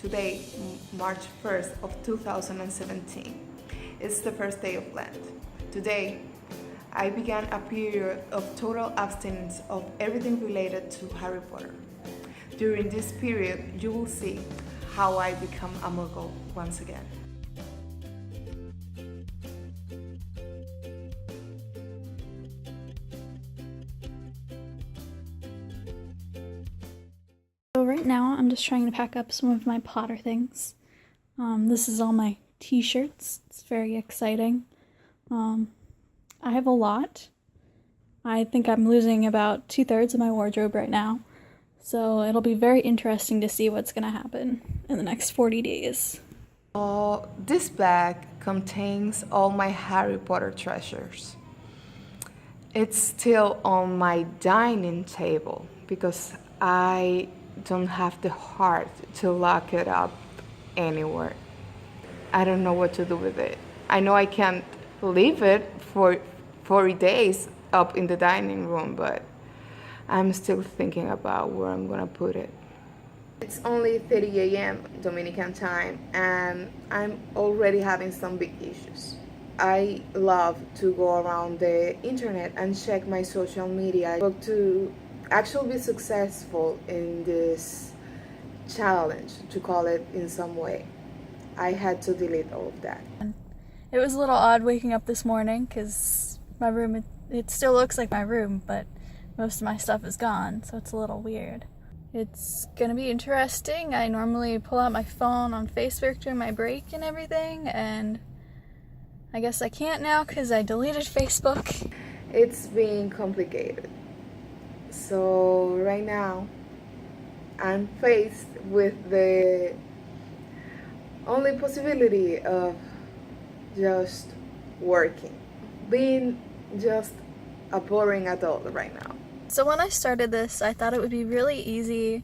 Today, March 1st of 2017, is the first day of Lent. Today, I began a period of total abstinence of everything related to Harry Potter. During this period, you will see how I become a Muggle once again. So right now I'm just trying to pack up some of my Potter things. This is all my t-shirts. It's very exciting. I have a lot. I think I'm losing about 2/3 of my wardrobe right now. So it'll be very interesting to see what's going to happen in the next 40 days. This bag contains all my Harry Potter treasures. It's still on my dining table because I don't have the heart to lock it up anywhere. I don't know what to do with it. I know I can't leave it for 40 days up in the dining room, but I'm still thinking about where I'm gonna put it. It's only 30 a.m. Dominican time, and I'm already having some big issues. I love to go around the internet and check my social media, but to actually be successful in this challenge, to call it in some way, I had to delete all of that. It was a little odd waking up this morning because my room, it still looks like my room, but most of my stuff is gone, so it's a little weird. It's gonna be interesting. I normally pull out my phone on Facebook during my break and everything, and I guess I can't now because I deleted Facebook. It's being complicated. So right now, I'm faced with the only possibility of just working, being just a boring adult right now. So when I started this, I thought it would be really easy.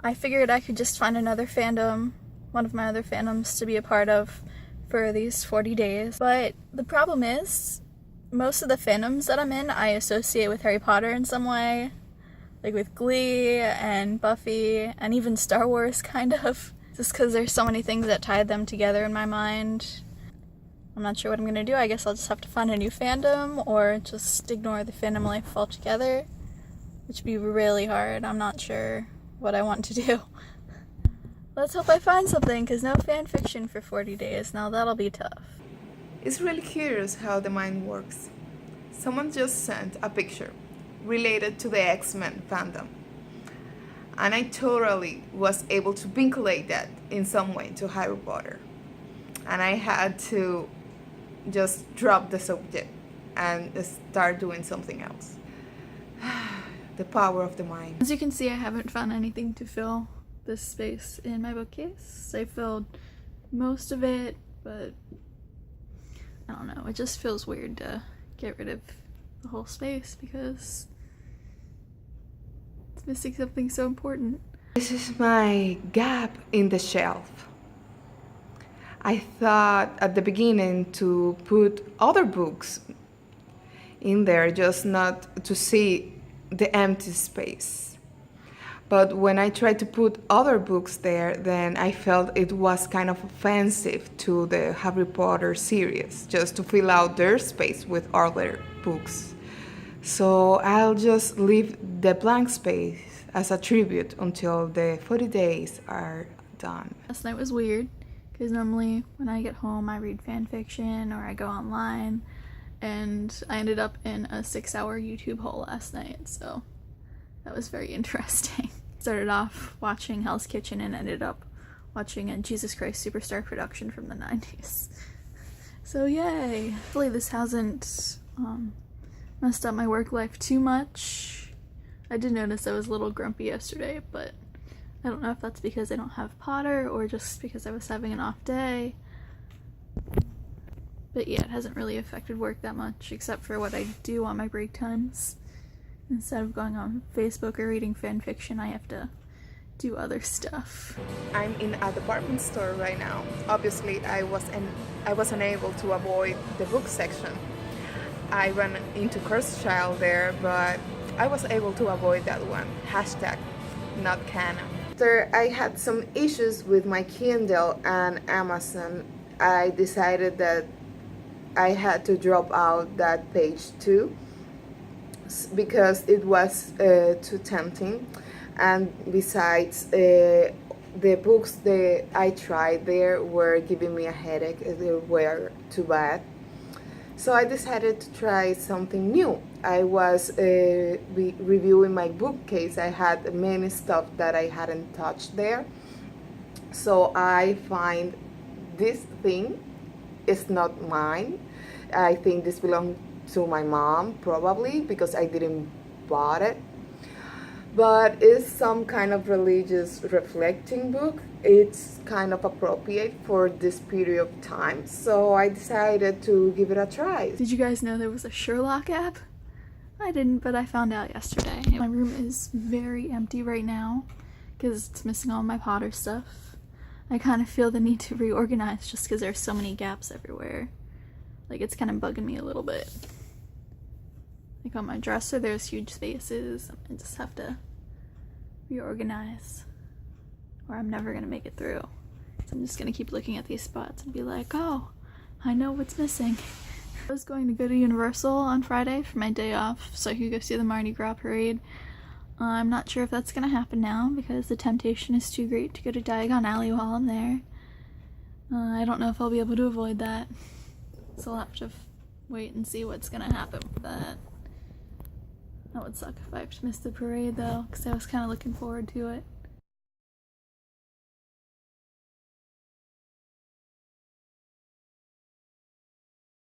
I figured I could just find another fandom, one of my other fandoms to be a part of for these 40 days. But the problem is, most of the fandoms that I'm in, I associate with Harry Potter in some way. Like with Glee and Buffy and even Star Wars, kind of. Just because there's so many things that tied them together in my mind. I'm not sure what I'm going to do. I guess I'll just have to find a new fandom or just ignore the fandom life altogether, which would be really hard. I'm not sure what I want to do. Let's hope I find something, because no fan fiction for 40 days. Now that'll be tough. It's really curious how the mind works. Someone just sent a picture related to the X-Men fandom, and I totally was able to vinculate that in some way to Harry Potter, and I had to just drop the subject and start doing something else. The power of the mind. As you can see, I haven't found anything to fill this space in my bookcase. I filled most of it, but I don't know, it just feels weird to get rid of the whole space because it's missing something so important. This is my gap in the shelf. I thought at the beginning to put other books in there, just not to see the empty space. But when I tried to put other books there, then I felt it was kind of offensive to the Harry Potter series, just to fill out their space with other books. So I'll just leave the blank space as a tribute until the 40 days are done. Last night was weird, because normally when I get home I read fan fiction or I go online, and I ended up in a 6-hour YouTube hole last night, so that was very interesting. Started off watching Hell's Kitchen and ended up watching a Jesus Christ Superstar production from the 90s. So yay! Hopefully this hasn't messed up my work life too much. I did notice I was a little grumpy yesterday, but I don't know if that's because I don't have Potter or just because I was having an off day. But yeah, it hasn't really affected work that much, except for what I do on my break times. Instead of going on Facebook or reading fan fiction, I have to do other stuff. I'm in a department store right now. Obviously, I wasn't able to avoid the book section. I ran into Cursed Child there, but I was able to avoid that one. #NotCanon. after I had some issues with my Kindle and Amazon, I decided that I had to drop out that page too, because it was too tempting. And besides, the books that I tried there were giving me a headache. They were too bad. So I decided to try something new. I was reviewing my bookcase. I had many stuff that I hadn't touched there. So I find this thing is not mine. I think this belonged to my mom, probably, because I didn't bought it. But it's some kind of religious reflecting book. It's kind of appropriate for this period of time, so I decided to give it a try. Did you guys know there was a Sherlock app? I didn't, but I found out yesterday. My room is very empty right now because it's missing all my Potter stuff. I kind of feel the need to reorganize just because there's so many gaps everywhere. Like, it's kind of bugging me a little bit. Like, on my dresser there's huge spaces. I just have to reorganize or I'm never gonna make it through. So I'm just gonna keep looking at these spots and be like, oh, I know what's missing. I was going to go to Universal on Friday for my day off so I could go see the Mardi Gras parade. I'm not sure if that's gonna happen now because the temptation is too great to go to Diagon Alley while I'm there. I don't know if I'll be able to avoid that. So I'll have to wait and see what's gonna happen with that. That would suck if I have to miss the parade though, because I was kind of looking forward to it.